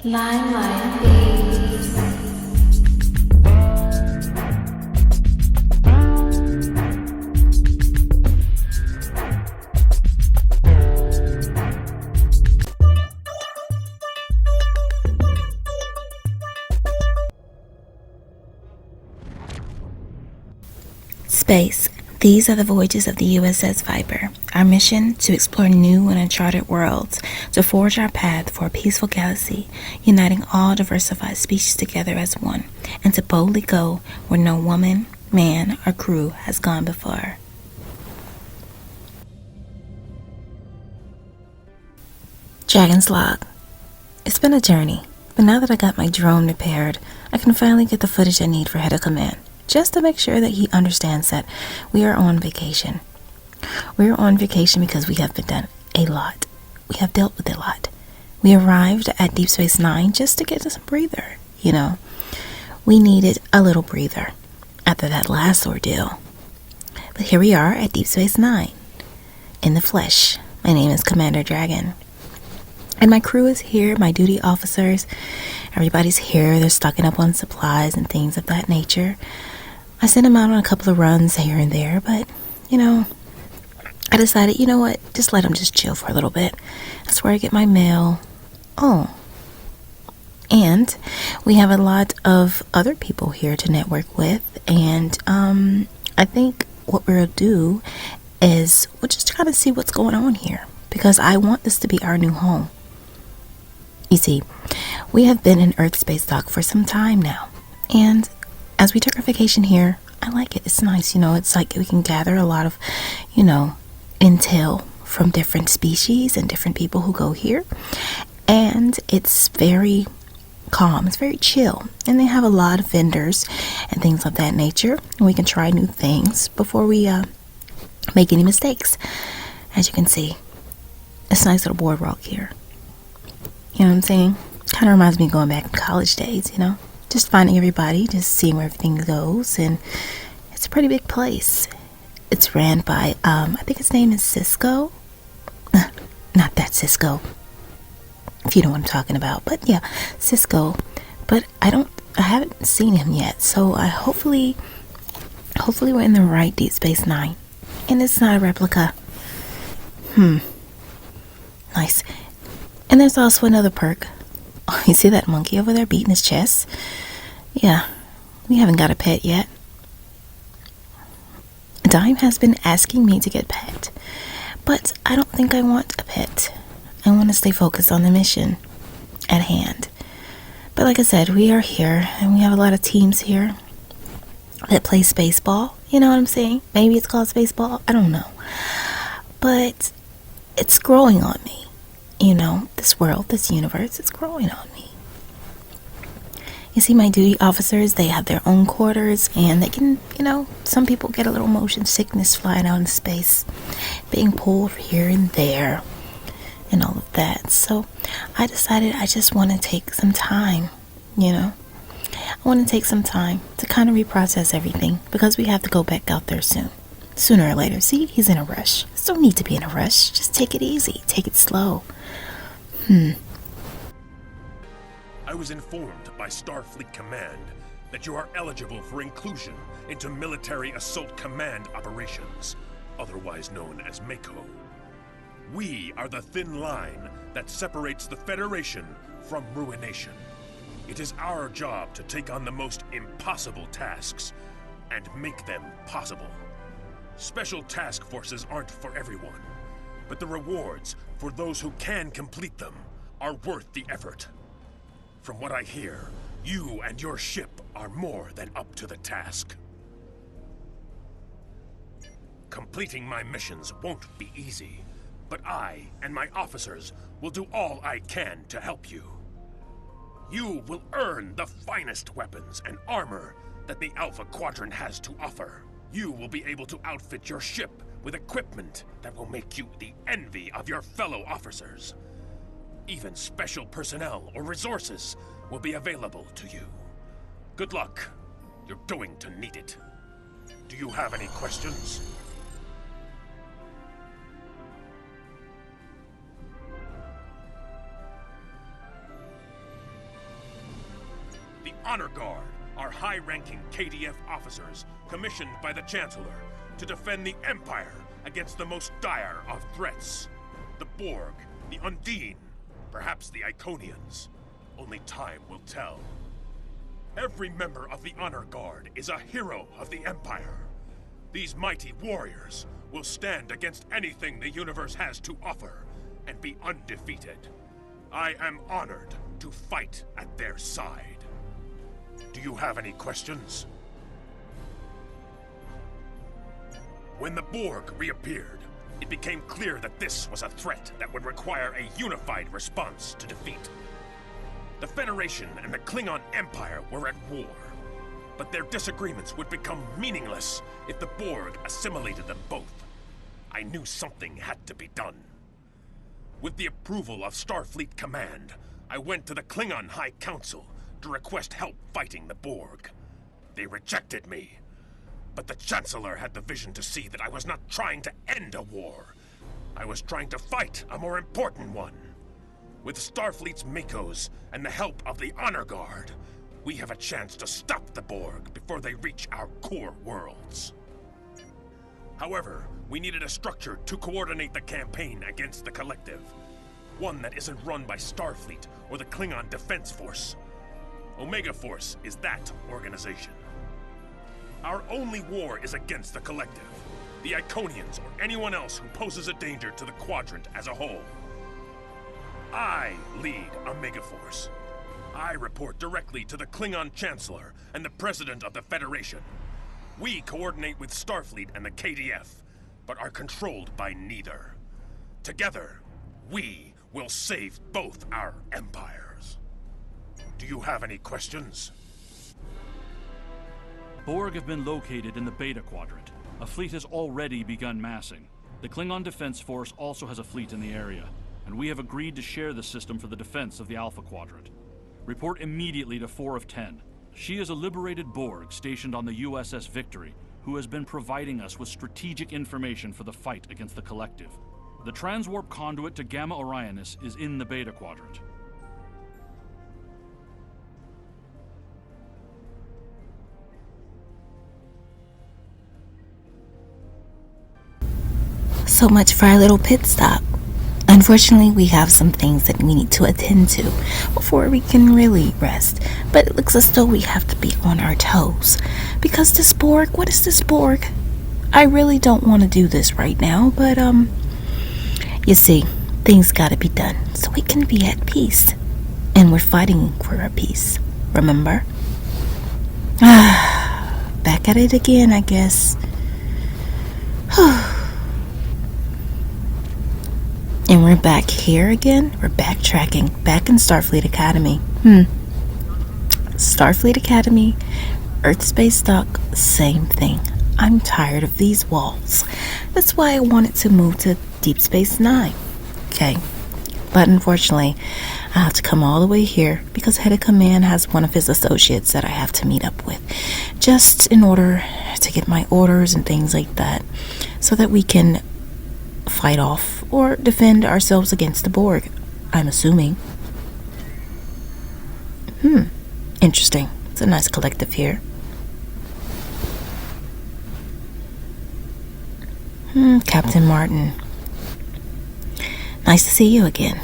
Limelight Beats. Space. These are the voyages of the U.S.S. Viper. Our mission, to explore new and uncharted worlds, to forge our path for a peaceful galaxy, uniting all diversified species together as one, and to boldly go where no woman, man, or crew has gone before. Dragon's Log. It's been a journey, but now that I got my drone repaired, I can finally get the footage I need for Head of Command, just to make sure that he understands that we are on vacation. We're on vacation because we have been done a lot. We have dealt with a lot. We arrived at Deep Space Nine just to get some breather, We needed a little breather after that last ordeal. But here we are at Deep Space Nine, in the flesh. My name is Commander Dragon. And my crew is here, my duty officers. Everybody's here. They're stocking up on supplies and things of that nature. I sent them out on a couple of runs here and there, but, I decided, just let them just chill for a little bit. That's where I get my mail. Oh. And we have a lot of other people here to network with, and I think what we'll do is we'll just kind of see what's going on here, because I want this to be our new home. You see, we have been in Earth Space Dock for some time now, and as we took our vacation here, I like it. It's nice, it's like we can gather a lot of, intel from different species and different people who go here, and it's very calm, it's very chill, and they have a lot of vendors and things of that nature, and we can try new things before we make any mistakes. As you can see, it's a nice little boardwalk here. You know what I'm saying? Kind of reminds me of going back in college days, just finding everybody, just seeing where everything goes, and it's a pretty big place. It's ran by, I think his name is Cisco. Not that Cisco, if you know what I'm talking about, but yeah, Cisco. But I haven't seen him yet, so hopefully we're in the right Deep Space Nine, and it's not a replica. Nice. And there's also another perk. Oh, you see that monkey over there beating his chest? Yeah, we haven't got a pet yet. Dime has been asking me to get a pet, but I don't think I want a pet. I want to stay focused on the mission at hand. But like I said, we are here, and we have a lot of teams here that play spaceball. You know what I'm saying? Maybe it's called spaceball. I don't know. But it's growing on me. This world, this universe, it's growing on me. You see, my duty officers, they have their own quarters, and they can, some people get a little motion sickness flying out in space, being pulled here and there, and all of that. So I decided I just want to take some time, I want to take some time to kind of reprocess everything, because we have to go back out there sooner or later. See, he's in a rush. There's no need to be in a rush. Just take it easy. Take it slow. I was informed by Starfleet Command that you are eligible for inclusion into Military Assault Command Operations, otherwise known as MACO. We are the thin line that separates the Federation from ruination. It is our job to take on the most impossible tasks and make them possible. Special task forces aren't for everyone, but the rewards for those who can complete them are worth the effort. From what I hear, you and your ship are more than up to the task. Completing my missions won't be easy, but I and my officers will do all I can to help you. You will earn the finest weapons and armor that the Alpha Quadrant has to offer. You will be able to outfit your ship with equipment that will make you the envy of your fellow officers. Even special personnel or resources will be available to you. Good luck. You're going to need it. Do you have any questions? The Honor Guard are high-ranking KDF officers commissioned by the Chancellor to defend the Empire against the most dire of threats. The Borg, the Undine, perhaps the Iconians. Only time will tell. Every member of the Honor Guard is a hero of the Empire. These mighty warriors will stand against anything the universe has to offer and be undefeated. I am honored to fight at their side. Do you have any questions? When the Borg reappeared, it became clear that this was a threat that would require a unified response to defeat. The Federation and the Klingon Empire were at war, but their disagreements would become meaningless if the Borg assimilated them both. I knew something had to be done. With the approval of Starfleet Command, I went to the Klingon High Council to request help fighting the Borg. They rejected me, but the Chancellor had the vision to see that I was not trying to end a war. I was trying to fight a more important one. With Starfleet's Makos and the help of the Honor Guard, we have a chance to stop the Borg before they reach our core worlds. However, we needed a structure to coordinate the campaign against the Collective. One that isn't run by Starfleet or the Klingon Defense Force. Omega Force is that organization. Our only war is against the Collective, the Iconians, or anyone else who poses a danger to the Quadrant as a whole. I lead Omega Force. I report directly to the Klingon Chancellor and the President of the Federation. We coordinate with Starfleet and the KDF, but are controlled by neither. Together, we will save both our empires. Do you have any questions? Borg have been located in the Beta Quadrant. A fleet has already begun massing. The Klingon Defense Force also has a fleet in the area, and we have agreed to share the system for the defense of the Alpha Quadrant. Report immediately to 4 of 10. She is a liberated Borg stationed on the U.S.S. Victory, who has been providing us with strategic information for the fight against the Collective. The transwarp conduit to Gamma Orionis is in the Beta Quadrant. So much for our little pit stop. Unfortunately, we have some things that we need to attend to before we can really rest. But it looks as though we have to be on our toes. Because this Borg, what is this Borg? I really don't want to do this right now, but you see, things gotta be done so we can be at peace. And we're fighting for our peace, remember? Back at it again, I guess. And we're back here again. We're backtracking. Back in Starfleet Academy. Starfleet Academy, Earth Space Dock, same thing. I'm tired of these walls. That's why I wanted to move to Deep Space Nine. Okay. But unfortunately, I have to come all the way here because Head of Command has one of his associates that I have to meet up with. Just in order to get my orders and things like that. So that we can fight off or defend ourselves against the Borg, I'm assuming. Interesting. It's a nice collective here. Captain Martin. Nice to see you again.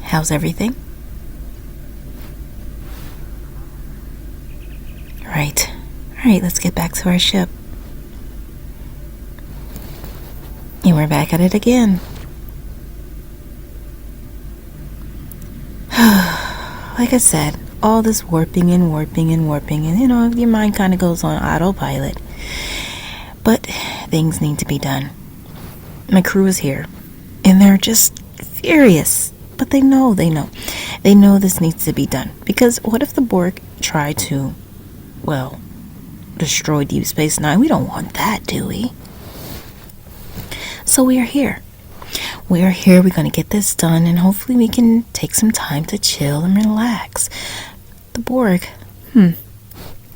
How's everything? Right. Alright, let's get back to our ship. And we're back at it again. Like I said, all this warping and you know, your mind kind of goes on autopilot. But things need to be done. My crew is here, and they're just furious. But they know this needs to be done. Because what if the Borg try to, well, destroy Deep Space Nine? We don't want that, do we? So we are here. We're going to get this done, and hopefully we can take some time to chill and relax. The Borg.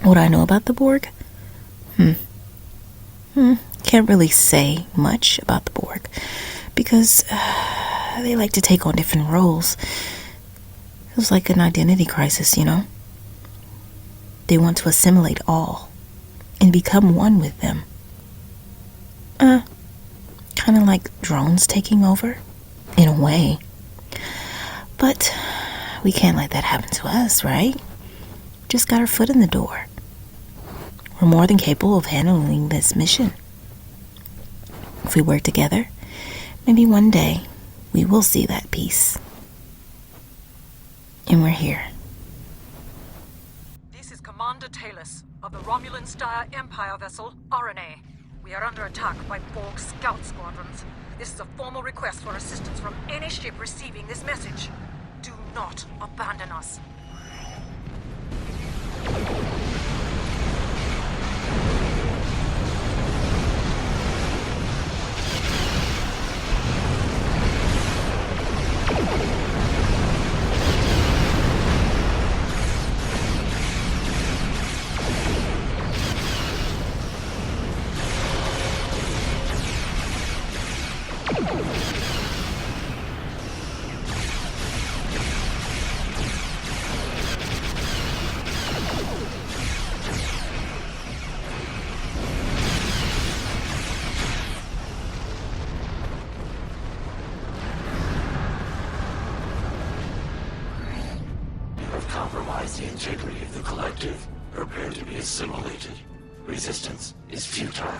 What I know about the Borg? Can't really say much about the Borg. Because they like to take on different roles. It was like an identity crisis, you know? They want to assimilate all and become one with them. Kind of like drones taking over, in a way. But we can't let that happen to us, right? Just got our foot in the door. We're more than capable of handling this mission. If we work together, maybe one day we will see that peace. And we're here. This is Commander Talus of the Romulan Star Empire vessel RNA. We are under attack by Borg scout squadrons. This is a formal request for assistance from any ship receiving this message. Do not abandon us. Compromise the integrity of the collective. Prepare to be assimilated. Resistance is futile.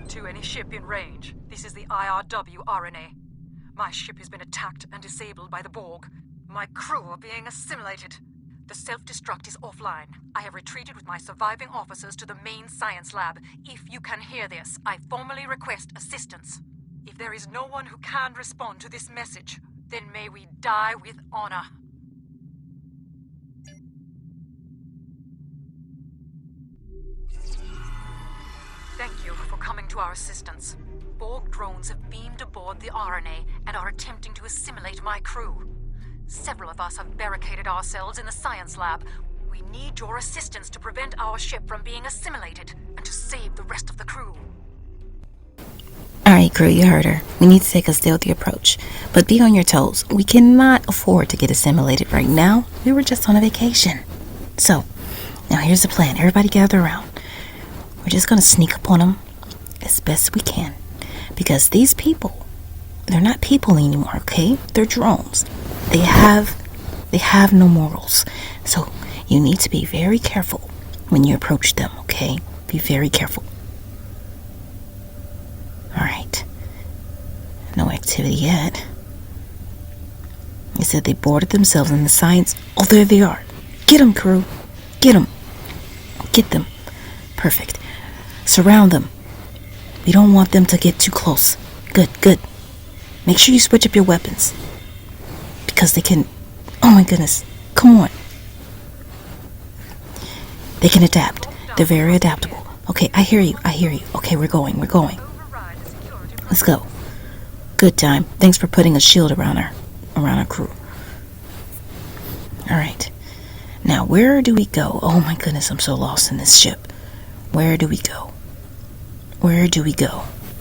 To any ship in range, this is the IRW RNA. My ship has been attacked and disabled by the Borg. My crew are being assimilated. The self-destruct is offline. I have retreated with my surviving officers to the main science lab. If you can hear this, I formally request assistance. If there is no one who can respond to this message, then may we die with honor. Thank you for coming to our assistance. Borg drones have beamed aboard the RNA and are attempting to assimilate my crew. Several of us have barricaded ourselves in the science lab. We need your assistance to prevent our ship from being assimilated and to save the rest of the crew. Alright, crew, you heard her. We need to take a stealthy approach. But be on your toes. We cannot afford to get assimilated right now. We were just on a vacation. So, now here's the plan. Everybody gather around. We're just going to sneak up on them as best we can. Because these people, they're not people anymore, okay? They're drones. They have no morals. So you need to be very careful when you approach them, okay? Be very careful. Alright. No activity yet. They said they boarded themselves in the science. Oh, there they are. Get them, crew. Get them. Get them. Perfect. Surround them. We don't want them to get too close. Good, good. Make sure you switch up your weapons. Because they can... Oh my goodness. Come on. They can adapt. They're very adaptable. Okay, I hear you. Okay, we're going. Let's go. Good time. Thanks for putting a shield around our crew. Alright. Now, where do we go? Oh my goodness, I'm so lost in this ship. Where do we go?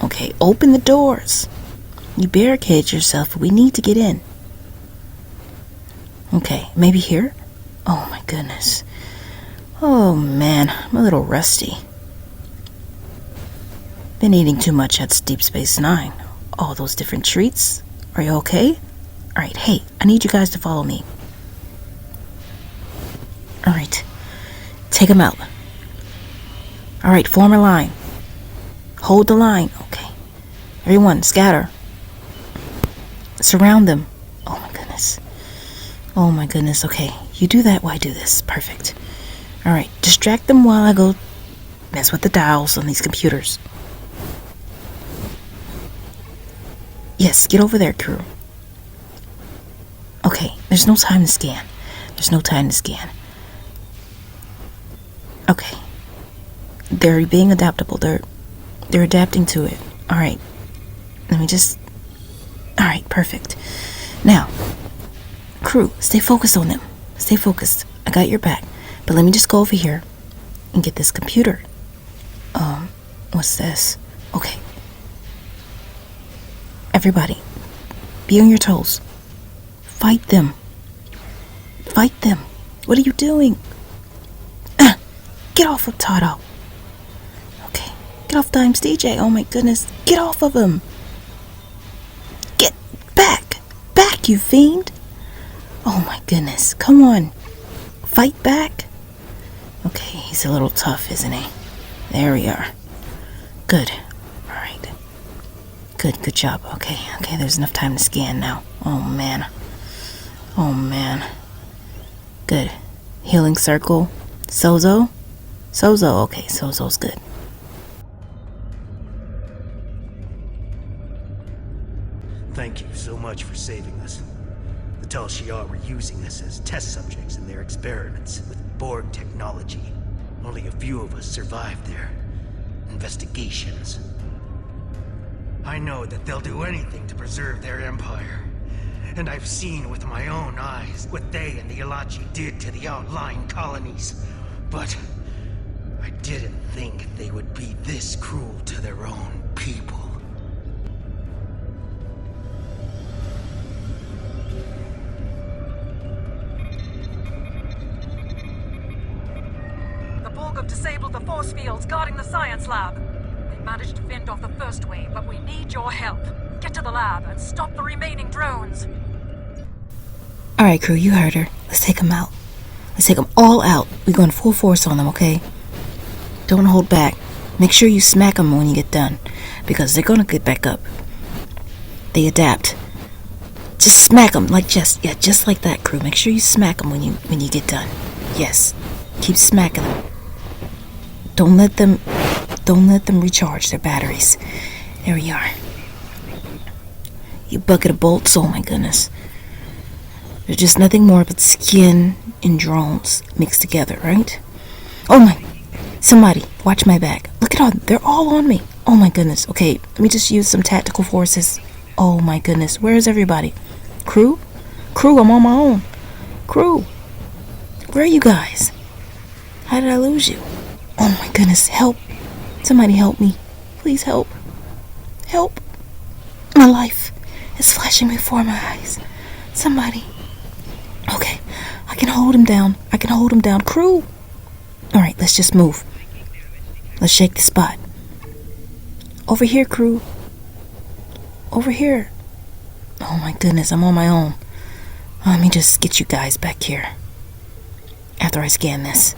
Okay, open the doors. You barricade yourself. We need to get in. Okay, maybe here? Oh my goodness. Oh man, I'm a little rusty. Been eating too much at Deep Space Nine. All those different treats. Are you okay? Alright, hey, I need you guys to follow me. Alright, take them out. Alright, form a line. Hold the line. Okay. Everyone, scatter. Surround them. Oh my goodness. Okay, you do that while I do this. Perfect. Alright, distract them while I go mess with the dials on these computers. Yes, get over there, crew. Okay, there's no time to scan. Okay. They're being adaptable. They're adapting to it. Alright. Alright, perfect. Now, crew, stay focused on them. Stay focused. I got your back. But let me just go over here and get this computer. What's this? Okay. Everybody, be on your toes. Fight them. What are you doing? Get off of Toto. Okay. Get off Dimes DJ. Oh my goodness. Get off of him. Get back. Back, you fiend. Oh my goodness. Come on. Fight back. Okay, he's a little tough, isn't he? There we are. Good. Alright. Good job. Okay, there's enough time to scan now. Oh man. Good. Healing circle. Sozo, okay, Sozo's good. Thank you so much for saving us. The Tal Shiar were using us as test subjects in their experiments with Borg technology. Only a few of us survived their investigations. I know that they'll do anything to preserve their empire. And I've seen with my own eyes what they and the Ilachi did to the outlying colonies. But I didn't think they would be this cruel to their own people. The Borg have disabled the force fields guarding the science lab. They managed to fend off the first wave, but we need your help. Get to the lab and stop the remaining drones. Alright, crew, you heard her. Let's take them out. Let's take them all out. We're going full force on them, okay? Don't hold back. Make sure you smack them when you get done, because they're gonna get back up. They adapt. Just smack them like just like that, crew. Make sure you smack them when you get done. Yes, keep smacking them. Don't let them recharge their batteries. There we are. You bucket of bolts. Oh my goodness. They're just nothing more but skin and drones mixed together, right? Oh my. Somebody, watch my back. Look at all. They're all on me. Oh my goodness. Okay, let me just use some tactical forces. Oh my goodness. Where is everybody? Crew? Crew, I'm on my own. Crew. Where are you guys? How did I lose you? Oh my goodness. Help. Somebody help me. Please help. Help. My life is flashing before my eyes. Somebody. Okay, I can hold him down. Crew! Alright, let's just move. Let's shake the spot. Over here, crew. Over here. Oh my goodness, I'm on my own. Let me just get you guys back here. After I scan this.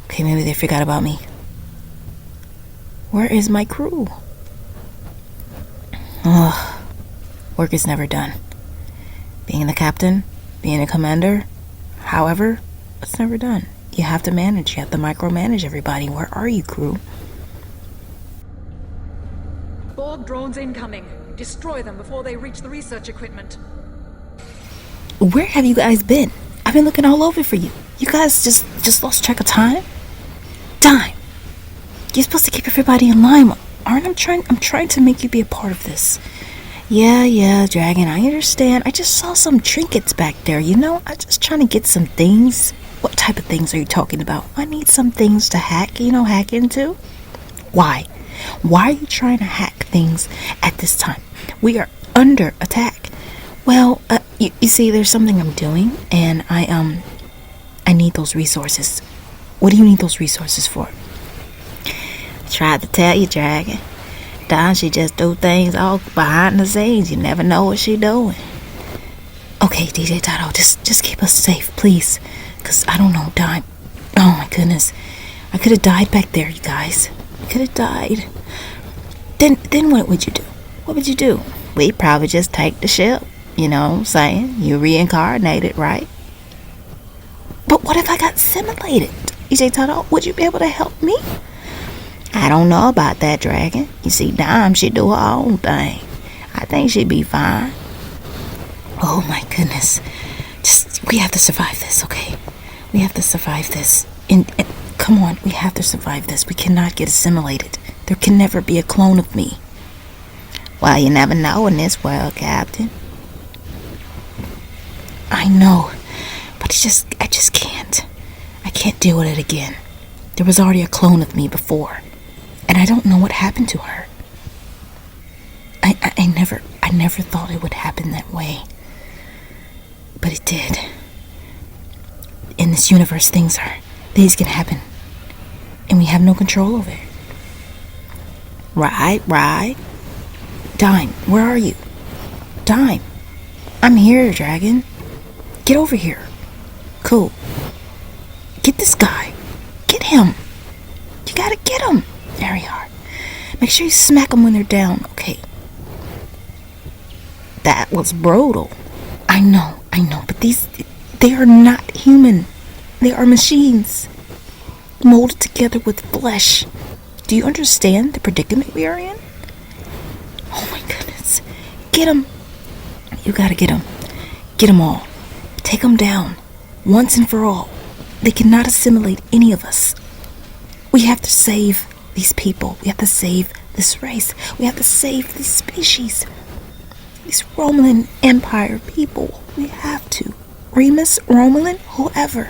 Okay, maybe they forgot about me. Where is my crew? Ugh. Work is never done. Being the captain, being a commander, however, it's never done. You have to manage. You have to micromanage everybody. Where are you, crew? Borg drones incoming. Destroy them before they reach the research equipment. Where have you guys been? I've been looking all over for you. You guys just just lost track of time? Dime, you're supposed to keep everybody in line, aren't I? I'm trying to make you be a part of this. Yeah, Dragon, I understand. I just saw some trinkets back there, you know? I'm just trying to get some things. What type of things are you talking about? I need some things to hack into. Why? Why are you trying to hack things at this time? We are under attack. Well, you see, there's something I'm doing, and I need those resources. What do you need those resources for? I tried to tell you, Dragon. Don, she just do things all behind the scenes. You never know what she doing. Okay, DJ Toto, just keep us safe, please. Because I don't know, Don. Oh, my goodness. I could have died back there, you guys. I could have died. Then what would you do? What would you do? We'd probably just take the ship. You know what I'm saying? You reincarnated, right? But what if I got assimilated? DJ Toto, would you be able to help me? I don't know about that, Dragon. You see, Dime, she do her own thing. I think she'd be fine. Oh my goodness. We have to survive this, okay? We have to survive this. And come on, we have to survive this. We cannot get assimilated. There can never be a clone of me. Well, you never know in this world, Captain. I know, but I just can't. I can't deal with it again. There was already a clone of me before. And I don't know what happened to her. I never thought it would happen that way. But it did. In this universe, things can happen. And we have no control over it. Right. Dime, where are you? Dime. I'm here, Dragon. Get over here. Cool. Get this guy. Get him. You gotta get him. There you are. Make sure you smack them when they're down, okay? That was brutal. I know, but they are not human. They are machines, molded together with flesh. Do you understand the predicament we are in? Oh my goodness. Get them. You gotta get them. Get them all. Take them down, once and for all. They cannot assimilate any of us. We have to save these people. We have to save this race. We have to save this species. These Romulan Empire people. We have to. Remus, Romulan, whoever.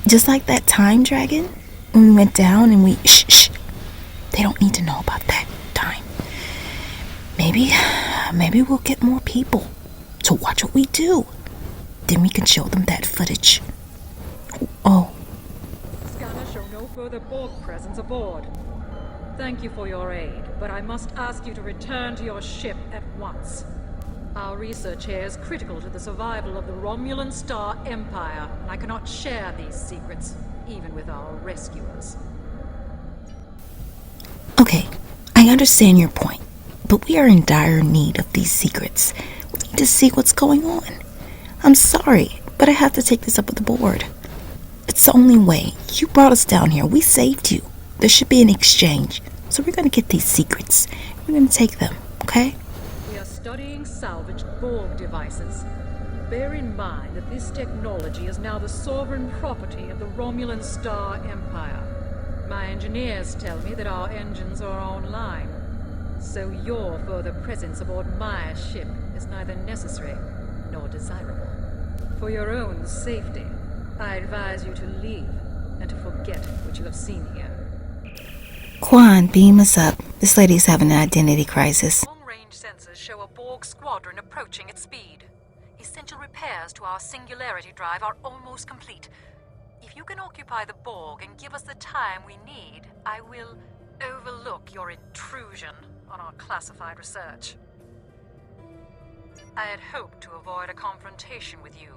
Just like that time, Dragon, when we went down and we... Shh. They don't need to know about that time. Maybe we'll get more people to watch what we do. Then we can show them that footage. Oh. Scanners show no further Borg presence aboard. Thank you for your aid, but I must ask you to return to your ship at once. Our research here is critical to the survival of the Romulan Star Empire, and I cannot share these secrets, even with our rescuers. Okay, I understand your point, but we are in dire need of these secrets. We need to see what's going on. I'm sorry, but I have to take this up with the board. It's the only way. You brought us down here. We saved you. There should be an exchange. So we're going to get these secrets. We're going to take them, okay? We are studying salvaged Borg devices. Bear in mind that this technology is now the sovereign property of the Romulan Star Empire. My engineers tell me that our engines are online. So your further presence aboard my ship is neither necessary nor desirable. For your own safety, I advise you to leave and to forget what you have seen here. Quan, beam us up. This lady's having an identity crisis. Long-range sensors show a Borg squadron approaching at speed. Essential repairs to our singularity drive are almost complete. If you can occupy the Borg and give us the time we need, I will overlook your intrusion on our classified research. I had hoped to avoid a confrontation with you,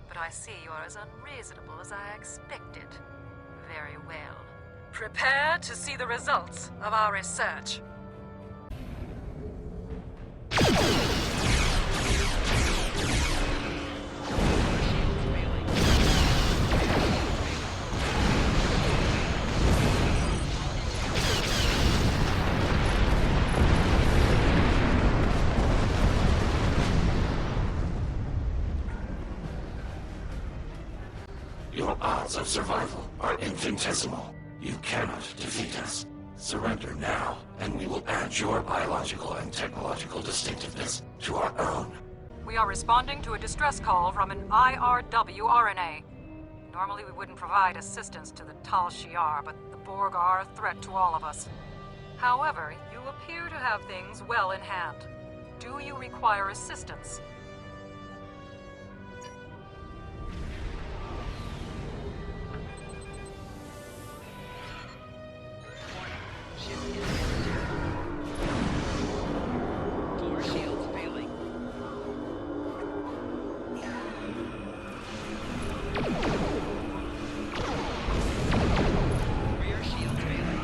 but I see you are as unreasonable as I expected. Very well. Prepare to see the results of our research. Your odds of survival are infinitesimal. You cannot defeat us. Surrender now, and we will add your biological and technological distinctiveness to our own. We are responding to a distress call from an IRW RNA. Normally we wouldn't provide assistance to the Tal Shiar, but the Borg are a threat to all of us. However, you appear to have things well in hand. Do you require assistance? Door shields failing. Rear shields failing.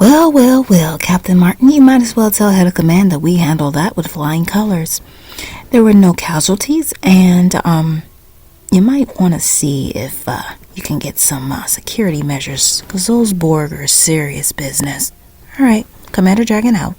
Well, well, well, Captain Martin, you might as well tell Head of Command that we handled that with flying colors. There were no casualties, and, you might want to see if, you can get some, security measures, because those Borg are serious business. Alright, Commander Dragon out.